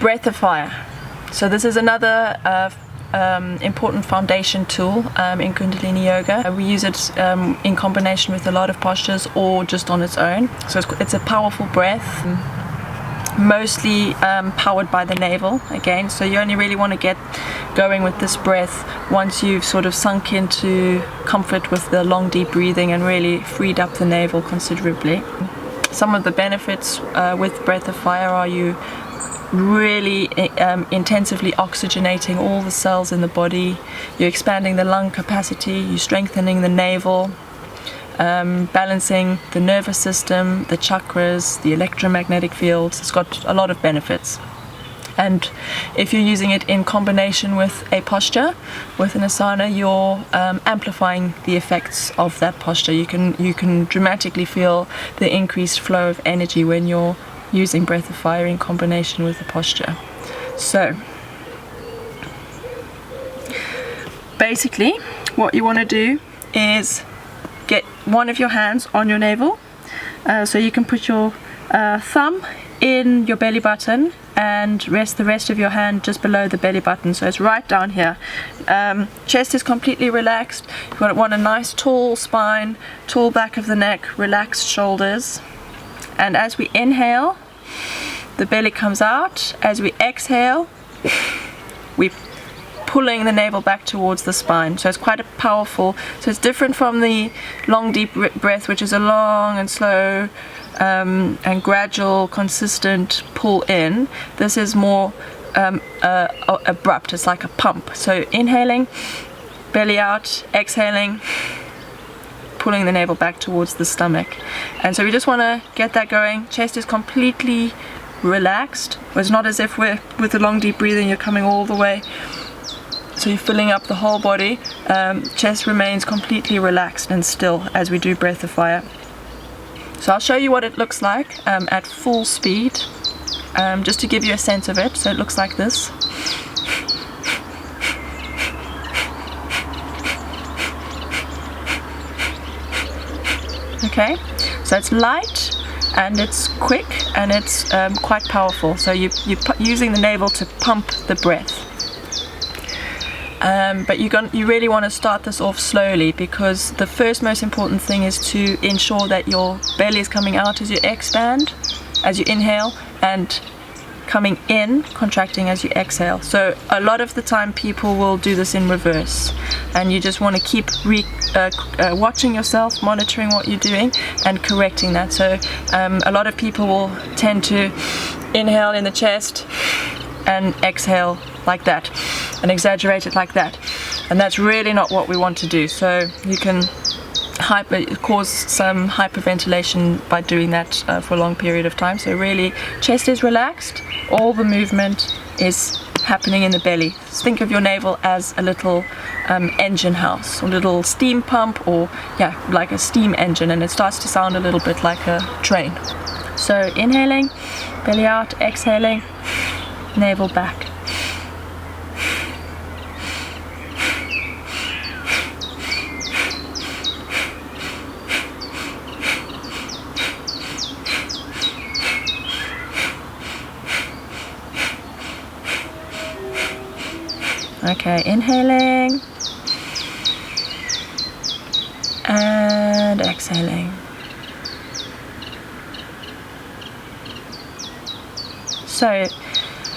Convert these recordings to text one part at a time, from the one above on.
breath of fire. So this is another important foundation tool in Kundalini Yoga. We use it in combination with a lot of postures or just on its own. So it's a powerful breath, mostly powered by the navel again. So you only really want to get going with this breath once you've sort of sunk into comfort with the long deep breathing and really freed up the navel considerably. Some of the benefits with breath of fire are you really intensively oxygenating all the cells in the body, you're expanding the lung capacity, you're strengthening the navel, balancing the nervous system, the chakras, the electromagnetic fields. It's got a lot of benefits. And if you're using it in combination with a posture, with an asana, you're amplifying the effects of that posture. You can dramatically feel the increased flow of energy when you're using breath of fire in combination with the posture. So basically what you want to do is get one of your hands on your navel, so you can put your thumb in your belly button and rest the rest of your hand just below the belly button, so it's right down here. Chest is completely relaxed. You want a nice tall spine, tall back of the neck, relaxed shoulders, and as we inhale, the belly comes out. As we exhale, we're pulling the navel back towards the spine. So it's quite a powerful, so it's different from the long deep breath, which is a long and slow and gradual consistent pull in. This is more abrupt. It's like a pump. So inhaling, belly out, exhaling, pulling the navel back towards the stomach. And so we just want to get that going. Chest is completely relaxed. It's not as if with the long deep breathing you're coming all the way, so you're filling up the whole body. Chest remains completely relaxed and still as we do breath of fire. So I'll show you what it looks like at full speed, just to give you a sense of it. So it looks like this. Okay, so it's light and it's quick and it's quite powerful. So you're using the navel to pump the breath. But you really want to start this off slowly, because the first most important thing is to ensure that your belly is coming out as you expand, as you inhale, and coming in, contracting as you exhale. So a lot of the time people will do this in reverse, and you just want to keep watching yourself, monitoring what you're doing and correcting that. So a lot of people will tend to inhale in the chest and exhale like that and exaggerate it like that, and that's really not what we want to do. So you can cause some hyperventilation by doing that for a long period of time. So really, chest is relaxed, all the movement is happening in the belly. Think of your navel as a little engine house, or little steam pump, or yeah, like a steam engine, and it starts to sound a little bit like a train. So inhaling, belly out, exhaling, navel back. Okay, inhaling and exhaling. So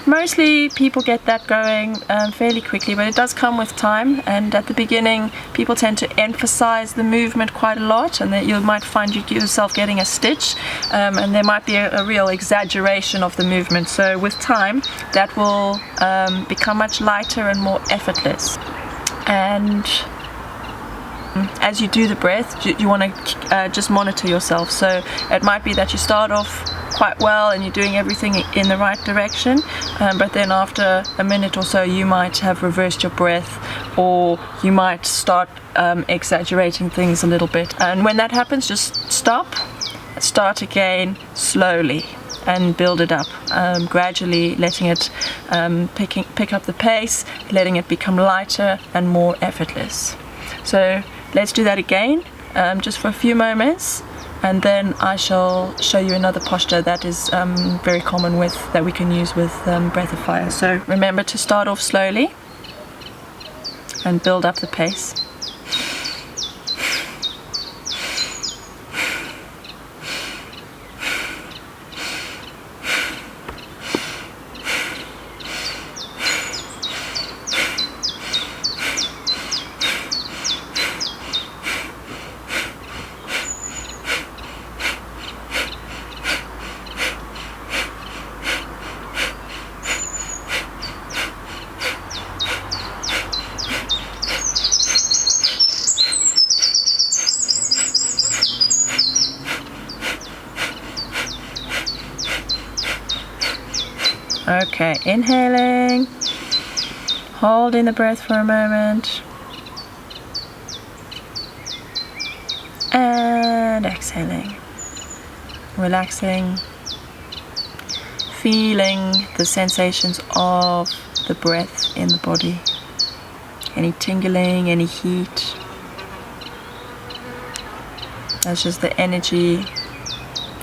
mostly people get that going fairly quickly, but it does come with time, and at the beginning people tend to emphasize the movement quite a lot, and then you might find yourself getting a stitch, and there might be a real exaggeration of the movement. So with time that will become much lighter and more effortless. And as you do the breath, you want to just monitor yourself. So it might be that you start off quite well and you're doing everything in the right direction, but then after a minute or so you might have reversed your breath, or you might start exaggerating things a little bit. And when that happens, just start again slowly and build it up, gradually letting it pick up the pace, letting it become lighter and more effortless. So let's do that again, just for a few moments. and then I shall show you another posture that is very common that we can use with breath of fire. So remember to start off slowly and build up the pace. Okay, inhaling, holding the breath for a moment, and exhaling, relaxing, feeling the sensations of the breath in the body, any tingling, any heat. That's just the energy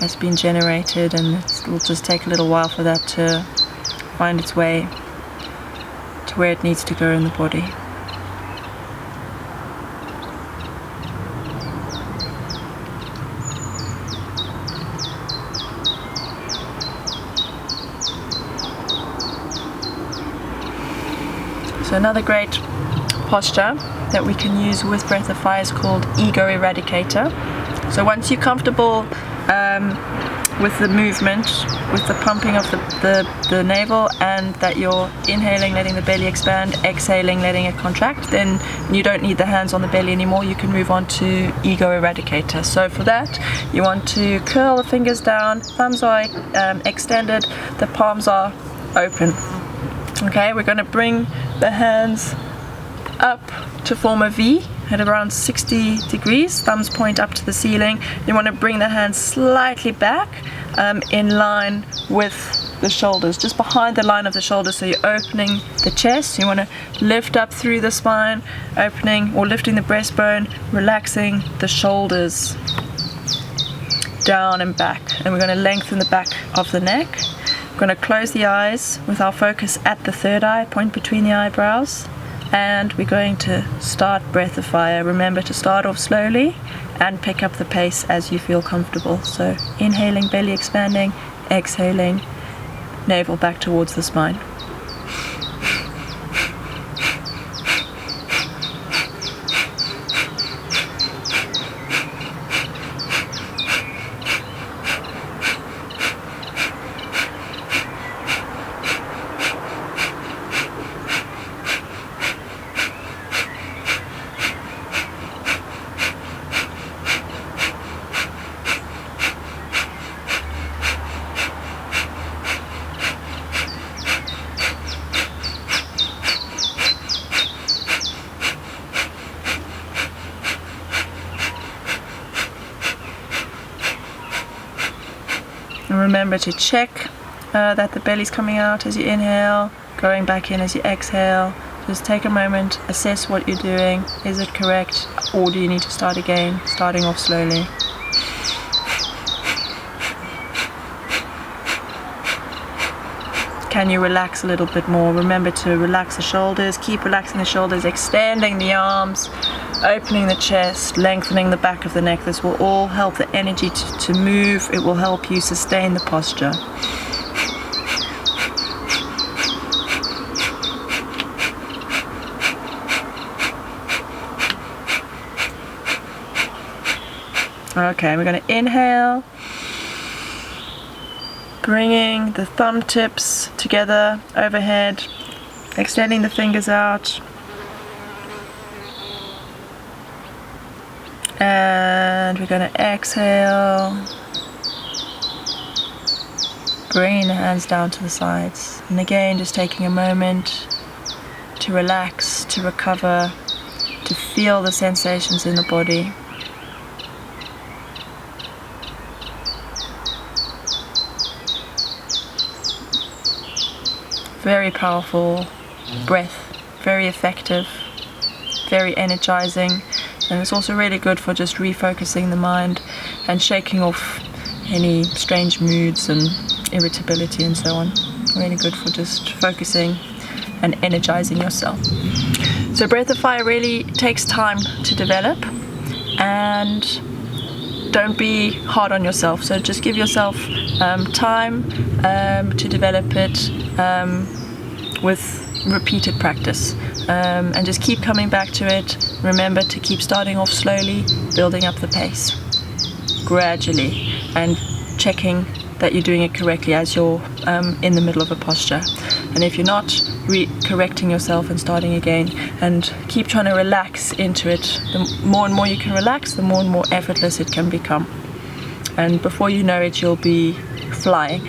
that's been generated, and it will just take a little while for that to find its way to where it needs to go in the body. So another great posture that we can use with breath of fire is called ego eradicator. So once you're comfortable with the movement, with the pumping of the navel, and that you're inhaling, letting the belly expand, exhaling, letting it contract, then you don't need the hands on the belly anymore. You can move on to ego eradicator. So for that, you want to curl the fingers down, thumbs are extended, the palms are open. Okay, we're going to bring the hands up to form a V at around 60 degrees, thumbs point up to the ceiling. You want to bring the hands slightly back in line with the shoulders, just behind the line of the shoulders, so you're opening the chest. You want to lift up through the spine, opening or lifting the breastbone, relaxing the shoulders down and back. And we're going to lengthen the back of the neck. We're going to close the eyes with our focus at the third eye, point between the eyebrows. And we're going to start breath of fire. Remember to start off slowly and pick up the pace as you feel comfortable. So inhaling, belly expanding, exhaling, navel back towards the spine. And remember to check that the belly's coming out as you inhale, going back in as you exhale. Just take a moment, assess what you're doing. Is it correct, or do you need to start again, starting off slowly? Can you relax a little bit more? Remember to relax the shoulders, keep relaxing the shoulders, extending the arms, opening the chest, lengthening the back of the neck. This will all help the energy to move. It will help you sustain the posture. Okay, we're going to inhale, bringing the thumb tips together overhead, extending the fingers out, and we're going to exhale, bringing the hands down to the sides, and again just taking a moment to relax, to recover, to feel the sensations in the body. Very powerful breath, very effective, very energizing. And it's also really good for just refocusing the mind and shaking off any strange moods and irritability and so on. Really good for just focusing and energizing yourself. So Breath of Fire really takes time to develop, and don't be hard on yourself. So just give yourself time to develop it with repeated practice, and just keep coming back to it. Remember to keep starting off slowly, building up the pace gradually, and checking that you're doing it correctly as you're in the middle of a posture. And if you're not, correcting yourself and starting again, and keep trying to relax into it. The more and more you can relax, the more and more effortless it can become, and before you know it, you'll be flying.